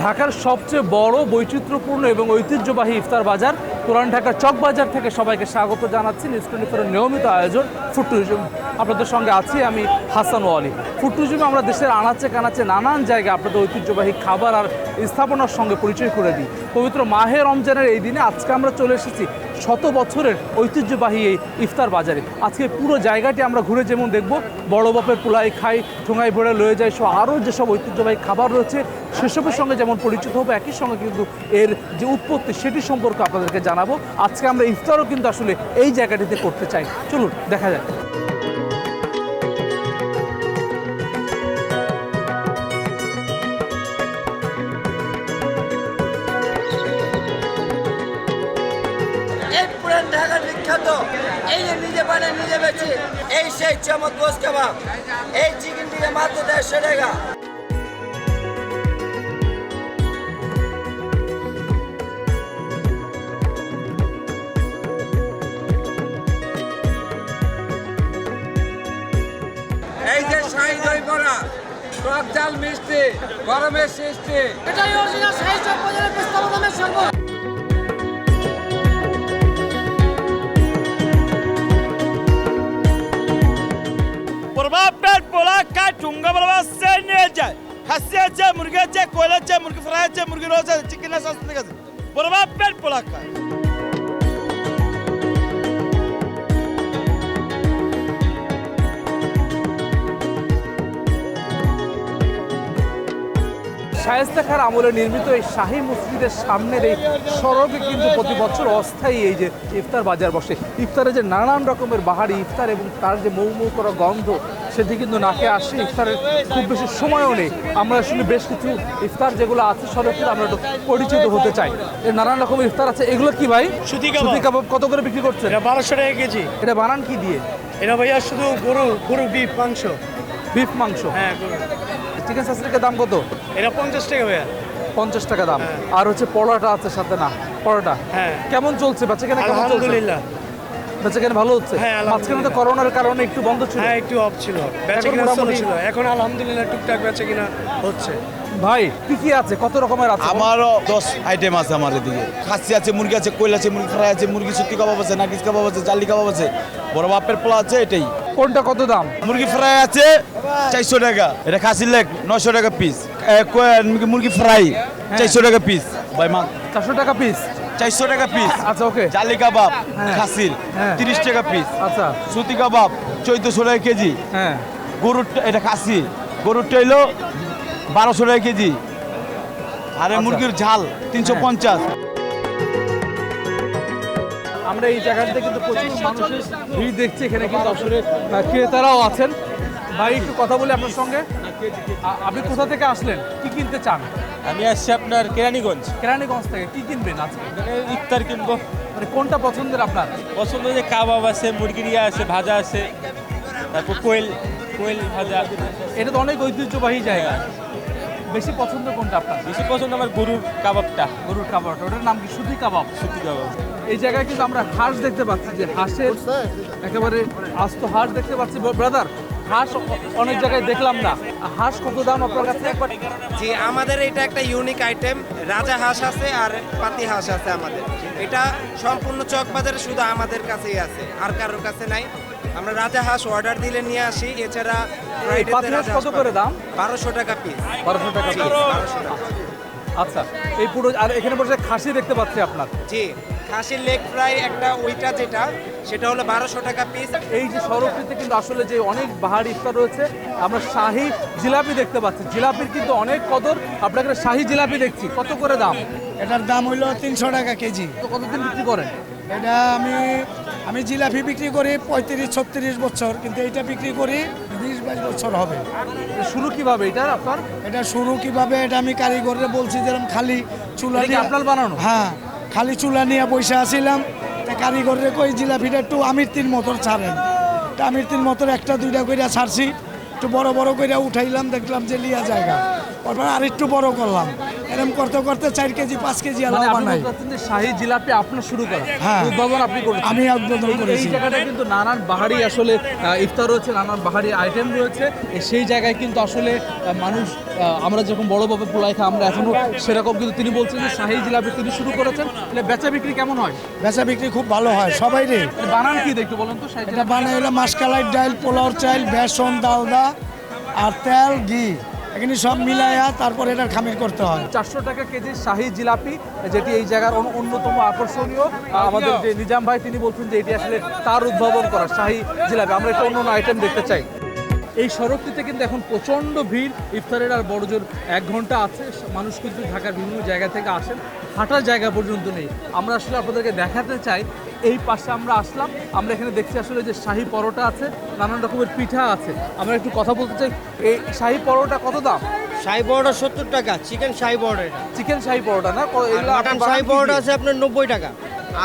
ঢাকার সবচেয়ে বড় বৈচিত্র্যপূর্ণ এবং ঐতিহ্যবাহী ইফতার বাজার পুরান ঢাকার চক বাজার থেকে সবাইকে স্বাগত জানাচ্ছি নিউজ 24 নিয়মিত আয়োজন ফুড ট্যুরিজম। আপনাদের সঙ্গে আছি আমি হাসান ওয়ালি। ফুড ট্যুরিজমে আমরা দেশের আনাচে কানাচে নানান জায়গায় আপনাদের ঐতিহ্যবাহী খাবার আর স্থাপনার সঙ্গে পরিচয় করে দিই। পবিত্র মাহে রমজানের এই দিনে আজকে আমরা চলে এসেছি শত বছরের ঐতিহ্যবাহী এই ইফতার বাজারে। আজকে পুরো জায়গাটি আমরা ঘুরে যেমন দেখব, বড় বাপের পোলাই খাই, ঠোঙায় ভরে লয়ে যায় সহ আরও যেসব ঐতিহ্যবাহী খাবার রয়েছে সেসবের সঙ্গে যেমন পরিচিত হবে, একই সঙ্গে কিন্তু এর যে উৎপত্তি সেটি সম্পর্কে আপনাদেরকে জানাবো। আজকে আমরা ইফতারও কিন্তু আসলে এই জায়গাটিতে করতে চাই। চলুন দেখা যায়। ঢাকার বিখ্যাত এই যে নিজে বানায় নিজে বেচি, এই সেই চমক গোস কাবাব, এই চিকেন টিকা মাত্র 150 টাকা। এই যে শাহী দই বড়া, টক ঝাল মিষ্টি, গরমের সৃষ্টি, এটাই অরিজিনাল শাহী চক বাজারের পেস্তাবা দামের শরবত। প্রভাবের পোলা খায়, ঠুঙ্গা বরাবর সে নিয়ে যায়। খাসি আছে, মুরগি আছে, কোয়েল আছে, মুরগি ফ্রাই আছে, মুরগি রোজ আছে, চিকেন আছে, সব ঠিক আছে। প্রভাবের পোলা খায়। শায়েস্তা খাঁর আমলে নির্মিত এই শাহী মসজিদের সামনের এই সড়কে কিন্তু প্রতি বছর অস্থায়ী এই যে ইফতার বাজার বসে। ইফতারে যে নানান রকমের বাহারি ইফতার এবং তার যে মৌ মৌ করা গন্ধ সেটি কিন্তু নাকে আসে। ইফতারের খুব বেশি সময়ও নেই। আমরা আসলে বেশ কিছু ইফতার যেগুলো আছে সড়কে আমরা একটু পরিচিত হতে চাই। এর নানান রকমের ইফতার আছে। এগুলো কি ভাই? সুতি সুতি কাবাব কত করে বিক্রি করছেন? এটা 1200 টাকা কেজি। এটা বানান কি দিয়ে? এটা ভাইয়া শুধু গরু বিফ মাংস। বিফ মাংস। হ্যাঁ, গরু। চিকেন সাসরিকের দাম কত? এটা 50 টাকা ভাইয়া। 50 টাকা দাম। হ্যাঁ। আর হচ্ছে পরোটা আছে সাথে, না পরোটা হ্যাঁ। কেমন চলছে? বেচাকেনা কেমন চলছে? আলহামদুলিল্লাহ। বেচাকেনা ভালো হচ্ছে? হ্যাঁ, আলহামদুলিল্লাহ। মাঝখানে তো করোনার কারণে একটু বন্ধ ছিল। হ্যাঁ, একটু অফ ছিল, বেচা কিনা মোটামুটি- ছিল। এখন আলহামদুলিল্লাহ টুকটাক বেচা কিনা হচ্ছে। ভাই কি কি আছে, কত রকমের আছে? আমারও 10 আইটেম আছে আমার এদিকে। খাসি আছে, মুরগি আছে, কোয়েল আছে, মুরগি ফ্রাই আছে, মুরগি সুতি কাবাব আছে, নাকিস কাবাব আছে, জালি কাবাব আছে, বড় বাপের পোলা আছে। এটাই কোনটা কত দাম? মুরগি ফ্রাই আছে 400 টাকা। এটা খাসির লেগ 900 টাকা পিস। মুরগি ফ্রাই 400 টাকা পিস। ভাই মা 400 টাকা পিস। 400 টাকা পিস। আচ্ছা, ওকে। জালি কাবাব হ্যাঁ। খাসির হ্যাঁ। 30 টাকা পিস। আচ্ছা, সুতি কাবাব 1400 টাকা কেজি। হ্যাঁ। গরুর এটা খাসি, গরুরটা হইলো 1200 টাকা কেজি। আরে আচ্ছা। মুরগির ঝাল 350। আমরা এই জায়গাটাতে কিন্তু প্রচুর মানুষের ভিড় দেখছি। এখানে কিন্তু আসলে ক্রেতারাও আছেন। ভাই একটু কথা বলি আপনার সঙ্গে। আপনি কোথা থেকে আসলেন, কি কিনতে চান? আমি আসছি আপনার কেরানীগঞ্জ। কেরানীগঞ্জ থেকে কি কিনবেন আজকে? এখানে ইফতার কিনবো। মানে কোনটা পছন্দের আপনার? পছন্দ যে কাবাব আছে, মুরগির ইয়া আছে, ভাজা আছে, তারপর কোয়েল ভাজা। এটা তো অনেক ঐতিহ্যবাহী জায়গা। বেশি পছন্দ কোনটা আপনার? বেশি পছন্দ আমার গরুর কাবাবটা। গরুর কাবাব। ওটার নাম কি? সুতি কাবাব। সুতি কাবাব। এই জায়গায় কিন্তু আমরা হাঁস দেখতে পাচ্ছি, যে হাঁসের একেবারে আস্ত হাঁস দেখতে পাচ্ছি। ব্রাদার, হাঁস অনেক জায়গায় দেখলাম না। হাঁস কত দাম আপনার কাছে? জি, আমাদের এটা একটা ইউনিক আইটেম। রাজা হাঁস আছে আর পাতি হাঁস আছে আমাদের। এটা সম্পূর্ণ চক বাজারে শুধু আমাদের কাছেই আছে, আর কারোর কাছে নাই। আমরা রাজা হাঁস অর্ডার দিলে নিয়ে আসি। এছাড়া ফ্রাইডেতে পাতি হাঁস রাজা কত করে দাম? 1200 টাকা পিস। 1200 টাকা জি, piece। 1200 টাকা। আচ্ছা, এই পুরো আর এখানে বসে খাসি দেখতে পাচ্ছি আপনার। জি, খাসির লেগ ফ্রাই একটা, ওইটা যেটা সেটা হলো 1200 টাকা পিস। এই যে সড়কটিতে কিন্তু আসলে যে অনেক বাহারি ইফতার রয়েছে। আমরা শাহী জিলাপি দেখতে পাচ্ছি। জিলাপির কিন্তু অনেক কদর। আপনাকে শাহী জিলাপি দেখছি, কত করে দাম? এটার দাম হইলো 300 টাকা কেজি। তো কতদিন বিক্রি করেন? এটা আমি জিলাপি বিক্রি করি 35-36 বছর, কিন্তু এটা বিক্রি করি 20-22 বছর হবে। শুরু কিভাবে এটা আপনার? এটা শুরু কিভাবে, এটা আমি কারিগররে বলছি যে খালি চুলা এটা কি নিয়ে- আপনার বানানো? হ্যাঁ, খালি চুলা নিয়ে বসে আসছিলাম। তা কারিগররে কই জিলাপিটা একটু আমিরতির মতন ছাড়েন। তা আমিরতির মতন একটা দুইটা কইরা ছাড়ছি, একটু বড় বড় কইরা উঠাইলাম, দেখলাম যে লিয়া জায়গা। তারপর আর একটু বড় করলাম, এরকম করতে করতে 4 কেজি 5 কেজি মানে আলাদা আপনি বানাই। বলতে চাচ্ছেন যে শাহী জিলাপি আপনার শুরু করা, হ্যাঁ। উদ্ভাবন আপনি করেছেন। আমি উদ্বোধন এই করেছি। জায়গাটা কিন্তু নানান বাহারি আসলে ইফতার রয়েছে, নানান বাহারি আইটেম রয়েছে। সেই জায়গায় কিন্তু আসলে মানুষ আমরা যখন বড় বাবা পোলাই খাই আমরা এখনো সেরকম, কিন্তু তিনি বলছেন যে শাহী জিলাপি তিনি শুরু করেছেন। তাহলে বেচা বিক্রি কেমন হয়? বেচা বিক্রি খুব ভালো হয় সবাই রে। বানান কি একটু বলেন তো? শাহী এটা জিলাপি বানাই হলো মাসকালাই ডাল, পোলাওর চাল, বেসন, ডালদা আর তেল, ঘি এখানে সব মিলাইয়া তারপর এটা খামির করতে হয়। 400 টাকা কেজি শাহী জিলাপি, যেটি এই জায়গার অন্যতম আকর্ষণীয়। আমাদের যে নিজাম ভাই তিনি বলছেন যে এটি আসলে তার উদ্ভাবন করা শাহী জিলাপি। আমরা একটা অন্য আইটেম দেখতে চাই। এই সড়কটিতে কিন্তু এখন প্রচণ্ড ভিড়, ইফতারের আর বড়জোর 1 ঘন্টা আছে। মানুষ কিন্তু ঢাকার বিভিন্ন জায়গা থেকে আসেন, হাঁটার জায়গা পর্যন্ত নেই। আমরা আসলে আপনাদেরকে দেখাতে চাই, এই পাশে আমরা আসলাম, আমরা এখানে দেখছি আসলে যে শাহী পরোটা আছে, নানান রকমের পিঠা আছে। আমরা একটু কথা বলতে চাই, এই শাহী পরোটা কত দাম? শাহী পরোটা 70 টাকা, চিকেন শাহী পরোটা এটা। চিকেন শাহী পরোটা না? এগুলো মাটন আপনার শাহী বানান কি পরোটা দিয়ে? আছে আপনার 90 টাকা,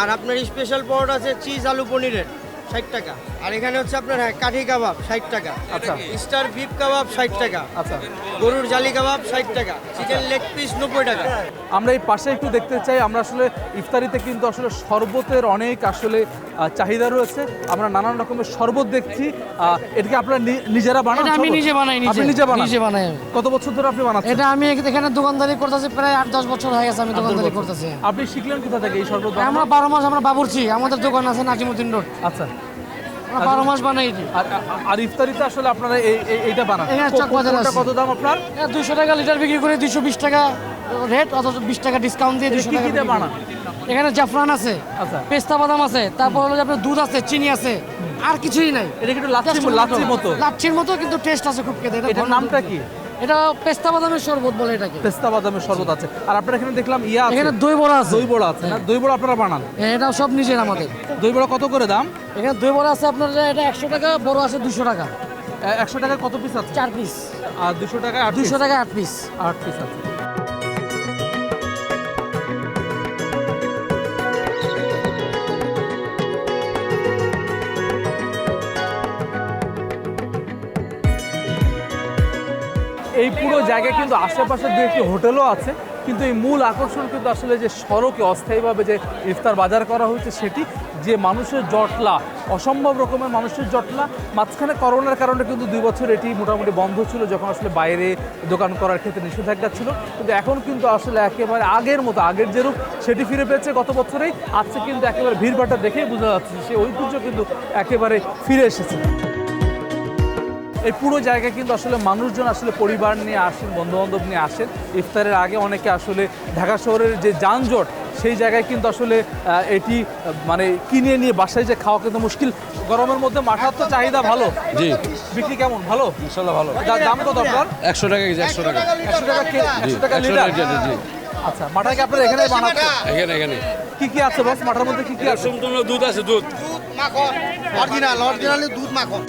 আর আপনার স্পেশাল পরোটা আছে চিজ আলু পনিরের 60 টাকা, আর এখানে হচ্ছে আপনার কাঠি কাবাব 60 টাকা, আচ্ছা। স্টার বিফ কাবাব 60 টাকা, আচ্ছা, গরুর জালি কাবাব 60 টাকা, চিকেন লেগ পিস 90 টাকা। আমরা এই পাশে একটু দেখতে চাই। আমরা আসলে ইফতারিতে কিন্তু আসলে শরবতের অনেক আসলে চাহিদা রয়েছে। আমরা নানান রকমের শরবত দেখছি। এটাকে আপনারা নিজেরা বানান? এটা আমি শরবত? নিজে বানাই, আপনি নিজে বানান? নিজে বানাই আমি। কত বছর ধরে আপনি বানাচ্ছেন? এটা আমি এখানে দোকানদারি করতেছি প্রায় 8-10 বছর হয়ে গেছে আমি দোকানদারি করতেছি। আপনি শিখলেন কোথা থেকে এই শরবত বানানো? আমরা 12 মাস আমরা বাবুর্চি, আমাদের দোকান আছে নাজিমুদ্দিন রোড, আচ্ছা। আমরা 12 মাস বানাই এটি। আর ইফতারিতে আসলে আপনারা এইটা বানান? এখানে চকবাজার কোনটা আছে। কত দাম আপনার? 200 টাকা লিটার বিক্রি করে 220 টাকা রেট, অথচ 20 টাকা ডিসকাউন্ট দিয়ে 200 কি টাকা কি দিয়ে বিক্রি করি। বানান? এখানে জাফরান আছে, আচ্ছা। পেস্তা বাদাম আছে, তারপর হলো যে আপনার দুধ আছে, চিনি আছে, আর কিছুই নাই। এটা কি একটু লাচ্ছির মতো? লাচ্ছির মতো, কিন্তু টেস্ট আছে খুব খেতে। এটার নামটা কি? এটা পেস্তা বাদামের শরবত বলে এটাকে। পেস্তা বাদামের শরবত আছে। আর আপনারা এখানে দেখলাম ইয়া আছে, এখানে দই বড়া আছে। দই বড়া আছে না? দই বড়া আপনারা বানান? হ্যাঁ, এটা সব নিজের আমাদের। দই বড়া কত করে দাম? এখানে দই বড়া আছে আপনার, এটা 100 টাকা, বড় আছে 200 টাকা, 100 টাকায় কত পিস আছে? 4 পিস। আর 200 টাকায় 200 টাকা 8 পিস। 8 পিস আছে। এই পুরো জায়গায় কিন্তু আশেপাশে দু একটি হোটেলও আছে, কিন্তু এই মূল আকর্ষণ কিন্তু আসলে যে সড়কে অস্থায়ীভাবে যে ইফতার বাজার করা হয়েছে সেটি, যে মানুষের জটলা, অসম্ভব রকমের মানুষের জটলা। মাঝখানে করোনার কারণে কিন্তু 2 বছর এটি মোটামুটি বন্ধ ছিল, যখন আসলে বাইরে দোকান করার ক্ষেত্রে নিষেধাজ্ঞা ছিল। কিন্তু এখন কিন্তু আসলে একেবারে আগের মতো, আগের যেরূপ সেটি ফিরে পেয়েছে গত বছরেই। আজকে কিন্তু একেবারে ভিড়ভাট্টা দেখেই বোঝা যাচ্ছে সেই ঐতিহ্য কিন্তু একেবারে ফিরে এসেছে। এই পুরো জায়গায় কিন্তু আসলে মানুষজন আসলে পরিবার নিয়ে আসেন, বন্ধুবান্ধব নিয়ে আসেন। ইফতারের আগে অনেকে আসলে ঢাকা শহরের যে যানজট, সেই জায়গায় কিন্তু আসলে এটি মানে কিনে নিয়ে বাসায় যে খাওয়া কিন্তু মুশকিল। গরমের মধ্যে মাঠার তো চাহিদা ভালো। জি, বিক্রি কেমন? ভালো, ইনশাল্লাহ ভালো। দাম কত আপনার? 100 টাকা কেজি, 100 টাকা। 100 টাকা 100 টাকা 100 লিটার? টাকা, জি। আচ্ছা, মাঠা কি আপনার এখানে বানাচ্ছেন? এখানে কি কি আছে বস মাঠার মধ্যে? কি কি আছে? সম্পূর্ণ দুধ আছে, দুধ। মাখন অরিজিনাল দুধ মাখন।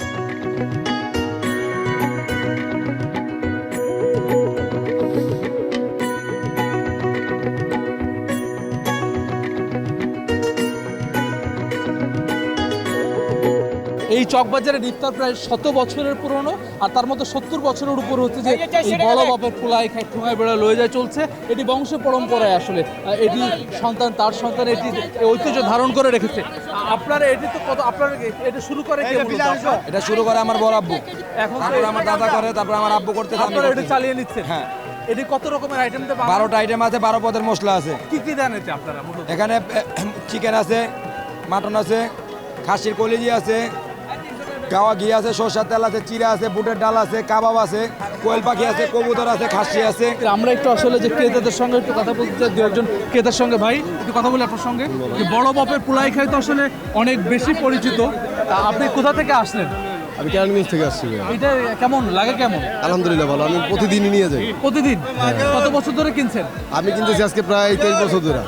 এই চকবাজারের ইফতার প্রায় 100 বছরের পুরনো, আর তার মধ্যে 70 বছরের উপর হচ্ছে যে এই বড় বাপের পোলাই খাই ঠোঙায় বেড়া লয়ে যায় চলছে। এটি বংশ পরম্পরায় আসলে এটি সন্তান তার সন্তান এটি এই ঐতিহ্য ধারণ করে রেখেছে। আপনারা এটি তো কত, আপনার এটা শুরু করে কে মূলত আপনার? এটা শুরু করে আমার বড় আব্বু, এখন তো তারপর আমার দাদা করে, তারপর আমার আব্বু করতে, আপনারা এটি চালিয়ে নিচ্ছেন? হ্যাঁ। এটি কত রকমের আইটেম দেন? 12টা আইটেম আছে, 12 পদের মশলা আছে। কি কি দেন এতে আপনারা মূলত? এখানে চিকেন আছে, মাটন আছে, খাসির কলিজি আছে, গাওয়া ঘি আছে, সরষের তেল আছে, চিরা আছে, বুটের ডাল আছে, কাবাব আছে, কোয়েল পাখি আছে, কবুতর আছে, খাসি আছে। আমরা একটু আসলে যে ক্রেতাদের সঙ্গে একটু কথা বলতে চাই, 2-1 ক্রেতার সঙ্গে। ভাই একটু কথা বলি আপনার সঙ্গে। যে বড় বাপের পোলাই খাই তো আসলে অনেক বেশি পরিচিত। তা আপনি কোথা থেকে আসলেন? আমি কেরানীগঞ্জ থেকে আসছি। এটা কেমন লাগে? কেমন? আলহামদুলিল্লাহ ভালো, আমি প্রতিদিনই নিয়ে যাই। প্রতিদিন? কত বছর ধরে কিনছেন? আমি কিনতেছি আজকে প্রায় 23 বছর ধরে।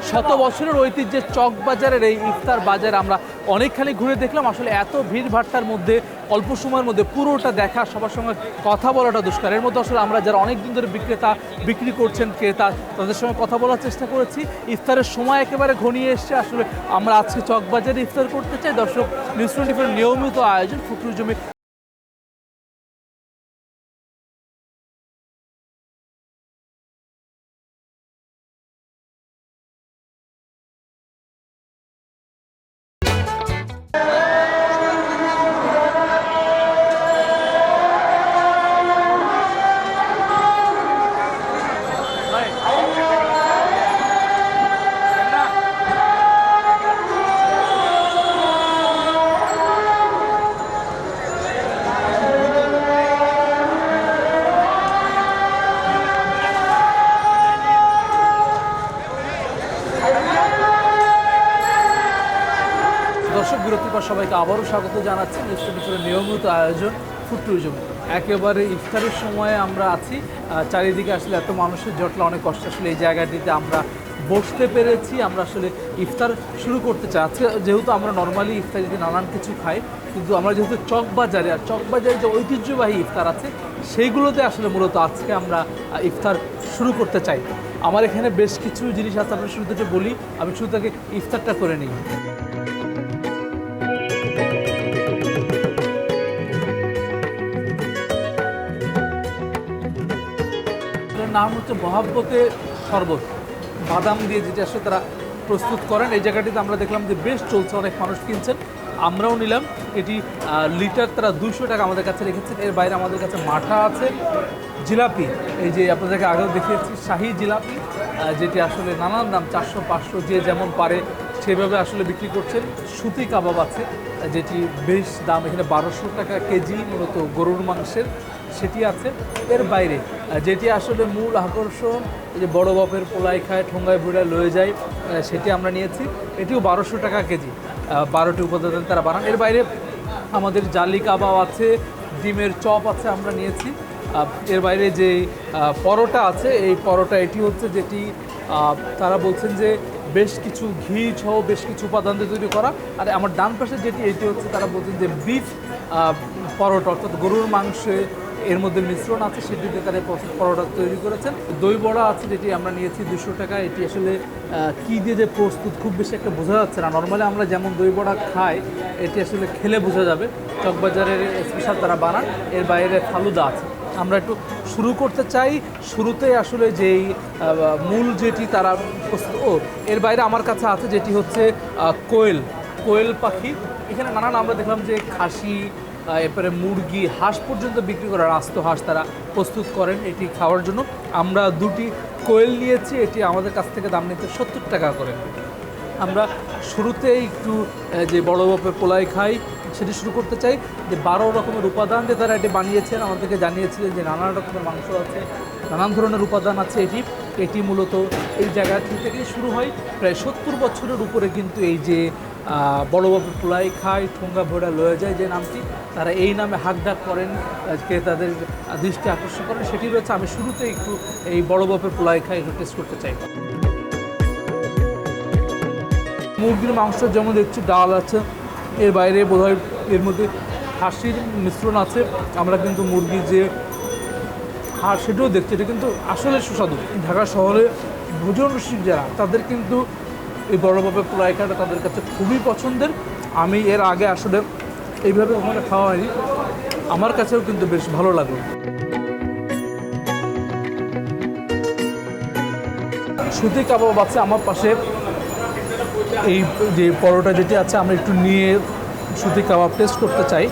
100 বছরের ঐতিহ্যের চকবাজারের এই ইফতার বাজার আমরা অনেকখানি ঘুরে দেখলাম। আসলে এত ভিড় ভাট্টার মধ্যে অল্প সময়ের মধ্যে পুরোটা দেখা, সবার সঙ্গে কথা বলাটা দুষ্কার। এর মধ্যে আসলে আমরা যারা অনেক দিন ধরে বিক্রেতা বিক্রি করছেন, ক্রেতা, তাদের সঙ্গে কথা বলার চেষ্টা করেছি। ইফতারের সময় একেবারে ঘনিয়ে এসছে। আসলে আমরা আজকে চকবাজারে ইফতার করতে চাই। দর্শক, নিউজ 24 নিয়মিত আয়োজন ফুটুর জমি দর্শক, বিরতির পর সবাইকে আবারও স্বাগত জানাচ্ছি নিউজ নিয়মিত আয়োজন ফুড ট্যুরিজম। একেবারে ইফতারের সময়ে আমরা আছি। চারিদিকে আসলে এত মানুষের জটলা, অনেক কষ্ট আসলে এই জায়গাটিতে আমরা বসতে পেরেছি। আমরা আসলে ইফতার শুরু করতে চাই। আজকে যেহেতু আমরা নর্মালি ইফতারিতে নানান কিছু খাই, কিন্তু আমরা যেহেতু চকবাজারে, আর চকবাজারে যে ঐতিহ্যবাহী ইফতার আছে সেইগুলোতে আসলে মূলত আজকে আমরা ইফতার শুরু করতে চাই। আমার এখানে বেশ কিছু জিনিস আছে, আমরা শুরু থেকে বলি। আমি শুরু থেকে ইফতারটা করে নিই। নাম হচ্ছে মহাব্বতে শরবত, বাদাম দিয়ে যেটা আসলে তারা প্রস্তুত করেন। এই জায়গাটিতে আমরা দেখলাম যে বেশ চলছে, অনেক মানুষ কিনছেন, আমরাও নিলাম। এটি লিটার তারা 200 টাকা আমাদের কাছে রেখেছেন। এর বাইরে আমাদের কাছে মাঠা আছে, জিলাপি, এই যে আপনাদেরকে আগেও দেখিয়েছি শাহি জিলাপি, যেটি আসলে নানান দাম, 400-500 যে যেমন পারে সেভাবে আসলে বিক্রি করছেন। সুতি কাবাব আছে, যেটি বেশ দাম, এখানে 1200 টাকা কেজি, মূলত গরুর মাংসের, সেটি আছে। এর বাইরে যেটি আসলে মূল আকর্ষণ, এই যে বড় বাপের পোলাই খায়, ঠোঙ্গায় বুড়ায় লয়ে যায়, সেটি আমরা নিয়েছি। এটিও 1200 টাকা কেজি, 12টি উপাদান তারা বানান। এর বাইরে আমাদের জালি কাবাব আছে, ডিমের চপ আছে, আমরা নিয়েছি। এর বাইরে যে পরোটা আছে, এই পরোটা এটি হচ্ছে যেটি তারা বলছেন যে বেশ কিছু ঘি সহ বেশ কিছু উপাদান দিয়ে তৈরি করা। আর আমার ডান পাশে যেটি, এটি হচ্ছে তারা বলছেন যে বিফ পরোটা, অর্থাৎ গরুর মাংসে এর মধ্যে মিশ্রণ আছে, সেটিতে তারা পরোটা তৈরি করেছেন। দই বড়া আছে, যেটি আমরা নিয়েছি 200 টাকা। এটি আসলে কী দিয়ে যে প্রস্তুত খুব বেশি একটা বোঝা যাচ্ছে না। নর্মালি আমরা যেমন দই বড়া খাই, এটি আসলে খেলে বোঝা যাবে। চকবাজারের স্পেশাল তারা বানান। এর বাইরে ফালুদা আছে। আমরা একটু শুরু করতে চাই। শুরুতে আসলে যেই মূল যেটি তারা প্রস্তুত, এর বাইরে আমার কাছে আছে যেটি হচ্ছে কোয়েল পাখি। এখানে নানান আমরা দেখলাম যে খাসি, এরপরে মুরগি, হাঁস পর্যন্ত বিক্রি করার, আস্ত হাঁস তারা প্রস্তুত করেন এটি খাওয়ার জন্য। আমরা 2টি কোয়েল নিয়েছি, এটি আমাদের কাছ থেকে দাম নিতে 70 টাকা করে। আমরা শুরুতেই একটু যে বড় বাপের পোলাই খাই সেটি শুরু করতে চাই। যে 12 রকমের উপাদান দিয়ে তারা এটি বানিয়েছেন, আমাদেরকে জানিয়েছিলেন যে নানান রকমের মাংস আছে, নানান ধরনের উপাদান আছে। এটি মূলত এই জায়গাটি থেকেই শুরু হয়। প্রায় 70 বছরের উপরে কিন্তু এই যে বড় বাপের পোলাই খায়, ঠোঙ্গা ভোড়া লয়ে যায় যে নামটি, তারা এই নামে হাঁকডাক করেন, ক্রেতাদের দৃষ্টি আকর্ষণ করেন, সেটি রয়েছে। আমি শুরুতে একটু এই বড় বাপের পোলাই খাই একটু টেস্ট করতে চাই। মুরগির মাংস যেমন দেখছি, ডাল আছে, এর বাইরে বোধহয় এর মধ্যে হাঁসির মিশ্রণ আছে। আমরা কিন্তু মুরগির যে হাড় সেটাও দেখছি, এটা কিন্তু আসলে সুস্বাদু। ঢাকা শহরে ভোজন রসিক যারা, তাদের কিন্তু এই বড় বাপের পোলাই খাওয়াটা তাদের কাছে খুবই পছন্দের। আমি এর আগে আসলে এইভাবে ওখানে খাওয়া হয়নি, আমার কাছেও কিন্তু বেশ ভালো লাগলো। সুতি কাবাব আছে আমার পাশে। এই যে পরোটা যেটি আছে, আমরা একটু নিয়ে সুতি কাবাব টেস্ট করতে চাই।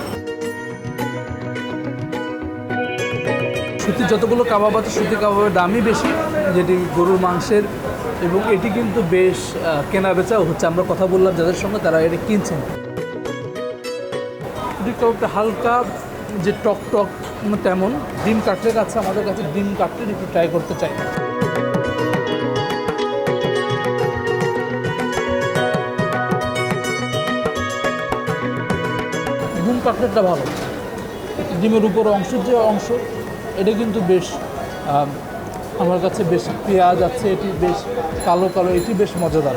সুতি যতগুলো কাবাব আছে, সুতি কাবাবের দামই বেশি, যেটি গরুর মাংসের, এবং এটি কিন্তু বেশ কেনা বেচাও হচ্ছে। আমরা কথা বললাম যাদের সঙ্গে, তারা এটি কিনছেন। সুতি কাবাবটা হালকা যে টক তেমন। ডিম কাটলেট আছে আমাদের কাছে, ডিম কাটলেট একটু ট্রাই করতে চাই। ডিম কাটলেটটা ভালো, ডিমের উপর যে অংশ এটা কিন্তু বেশ আমার কাছে বেশ পেঁয়াজ আছে, এটি বেশ কালো, এটি বেশ মজাদার।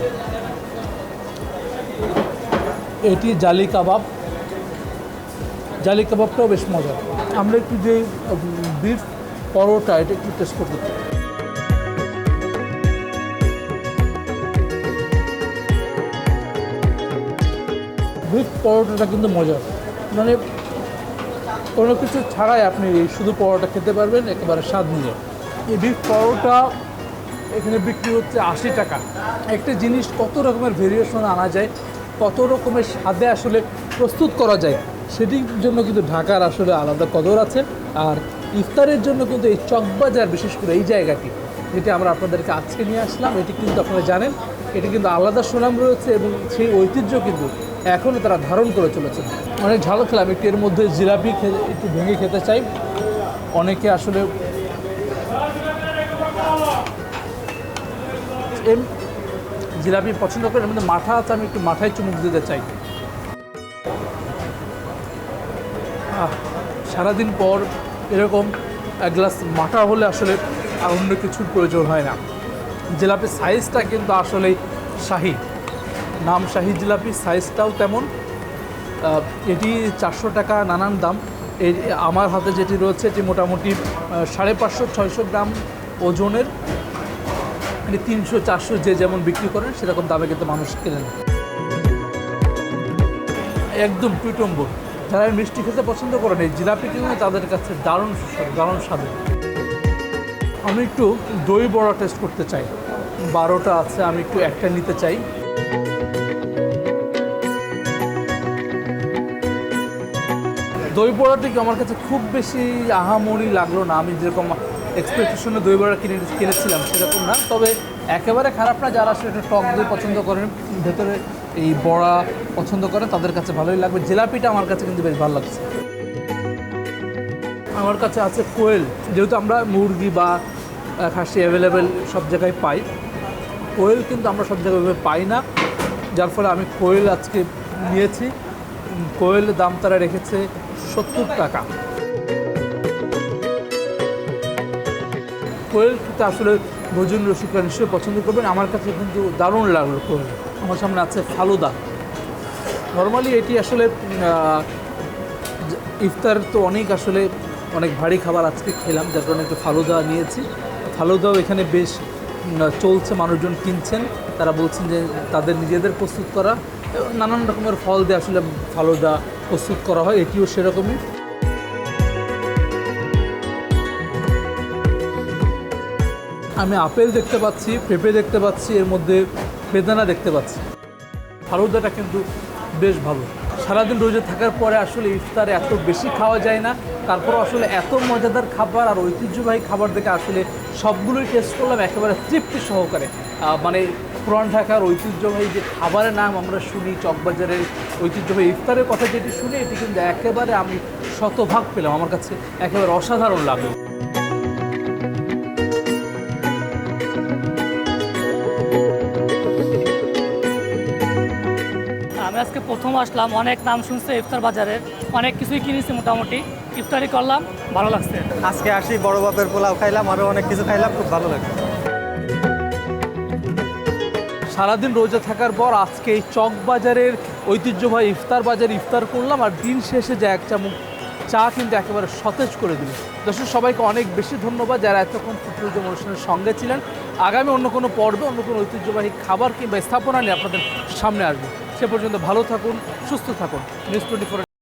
এটি জালি কাবাবটাও বেশ মজার। আমরা একটু যে বিফ পরোটা, এটা একটু টেস্ট করতে চাই। বিফ পরোটাটা কিন্তু মজার, মানে কোনো কিছু ছাড়াই আপনি শুধু পরোটা খেতে পারবেন একেবারে স্বাদ নিয়ে। এই বিফ পরোটা এখানে বিক্রি হচ্ছে 80 টাকা। একটা জিনিস কত রকমের ভেরিয়েশন আনা যায়, কত রকমের স্বাদে আসলে প্রস্তুত করা যায়, সেটির জন্য কিন্তু ঢাকার আসলে আলাদা কদর আছে। আর ইফতারের জন্য কিন্তু এই চকবাজার, বিশেষ করে এই জায়গাটি যেটি আমরা আপনাদেরকে আজকে নিয়ে আসলাম, এটি কিন্তু আপনারা জানেন এটি কিন্তু আলাদা সুনাম রয়েছে, এবং সেই ঐতিহ্য কিন্তু এখনও তারা ধারণ করে চলেছেন। অনেক ঝাল খেলাম, একটু এর মধ্যে জিলাপি একটু ভেঙে খেতে চাই। অনেকে আসলে জিলাপি পছন্দ করে, এর মধ্যে মাঠা আছে, আমি একটু মাথায় চুমুক দিতে চাই। সারাদিন পর এরকম এক গ্লাস মাঠা হলে আসলে আর অন্য কিছুর প্রয়োজন হয় না। জিলাপির সাইজটা কিন্তু আসলেই শাহী, নাম শাহী জিলাপি, সাইজটাও তেমন। এটি 400 টাকা, নানান দাম। এই আমার হাতে যেটি রয়েছে এটি মোটামুটি 550-600 গ্রাম ওজনের। এটি 300-400 যে যেমন বিক্রি করেন সেরকম দামে কিন্তু মানুষ কেনেন। একদম টুইটম্বর। যারা মিষ্টি খেতে পছন্দ করেন এই জিলাপি কিন্তু তাদের কাছে দারুণ সুস্বাদু, দারুণ স্বাদে। আমি একটু দই বড়া টেস্ট করতে চাই। 12টা আছে, আমি একটু একটা নিতে চাই। দই বড়াটিকে আমার কাছে খুব বেশি আহামরি লাগলো না। আমি যেরকম এক্সপেকটেশনে দই বড়া কিনেছিলাম সেরকম না, তবে একেবারে খারাপ না। যারা আসলে টক দই পছন্দ করেন, ভেতরে এই বড়া পছন্দ করেন, তাদের কাছে ভালোই লাগবে। জিলাপিটা আমার কাছে কিন্তু বেশ ভালো লাগছে। আমার কাছে আছে কোয়েল। যেহেতু আমরা মুরগি বা খাসি অ্যাভেলেবেল সব জায়গায় পাই, কোয়েল কিন্তু আমরা সব জায়গায় পাই না, যার ফলে আমি কোয়েল আজকে নিয়েছি। কোয়েল দাম তারা রেখেছে 70 টাকা। কোয়েল কিন্তু আসলে ভোজন রসিকরা নিশ্চয়ই পছন্দ করবেন। আমার কাছে কিন্তু দারুণ লাগলো কোয়েল। আমার সামনে আছে ফালুদা। নর্মালি এটি আসলে ইফতার তো অনেক ভারী খাবার আজকে খেলাম, যার কারণে একটু ফালুদা নিয়েছি। ফালুদাও এখানে বেশ চলছে, মানুষজন কিনছেন। তারা বলছেন যে তাদের নিজেদের প্রস্তুত করা নানান রকমের ফল দিয়ে আসলে ফালুদা প্রস্তুত করা হয়, এটিও সেরকমই। আমি আপেল দেখতে পাচ্ছি, পেঁপে দেখতে পাচ্ছি, এর মধ্যে বেদানা দেখতে পাচ্ছি। ফালুদাটা কিন্তু বেশ ভালো। সারাদিন রোজা থাকার পরে আসলে ইফতারে এত বেশি খাওয়া যায় না, তারপরও আসলে এত মজাদার খাবার আর ঐতিহ্যবাহী খাবার দেখে আসলে সবগুলোই টেস্ট করলাম একেবারে তৃপ্তি সহকারে। মানে পুরান ঢাকার ঐতিহ্যবাহী যে খাবারের নাম আমরা শুনি, চকবাজারের ঐতিহ্যবাহী ইফতারের কথা যেটি শুনি, এটি কিন্তু একেবারে আমি শতভাগ পেলাম। আমার কাছে একেবারে অসাধারণ লাগলো। আমি আজকে প্রথম আসলাম, অনেক নাম শুনছে ইফতার বাজারের, অনেক কিছুই কিনেছি, মোটামুটি ইফতারি করলাম, ভালো লাগছে। আজকে আসি বড় বাপের পোলাও খাইলাম, আরও অনেক কিছু খাইলাম, খুব ভালো লাগছে। সারাদিন রোজা থাকার পর আজকে এই চকবাজারের ঐতিহ্যবাহী ইফতার বাজারে ইফতার করলাম, আর দিন শেষে যে এক চামচ চা কিন্তু একেবারে সতেজ করে দিল। দর্শক সবাইকে অনেক বেশি ধন্যবাদ যারা এতক্ষণ ফুড ট্যুরিজম অনুষ্ঠানের সঙ্গে ছিলেন। আগামী অন্য কোনো পর্বে অন্য কোনো ঐতিহ্যবাহী খাবার কিংবা স্থাপনা নিয়ে আপনাদের সামনে আসবে। সে পর্যন্ত ভালো থাকুন, সুস্থ থাকুন। নিউজ 24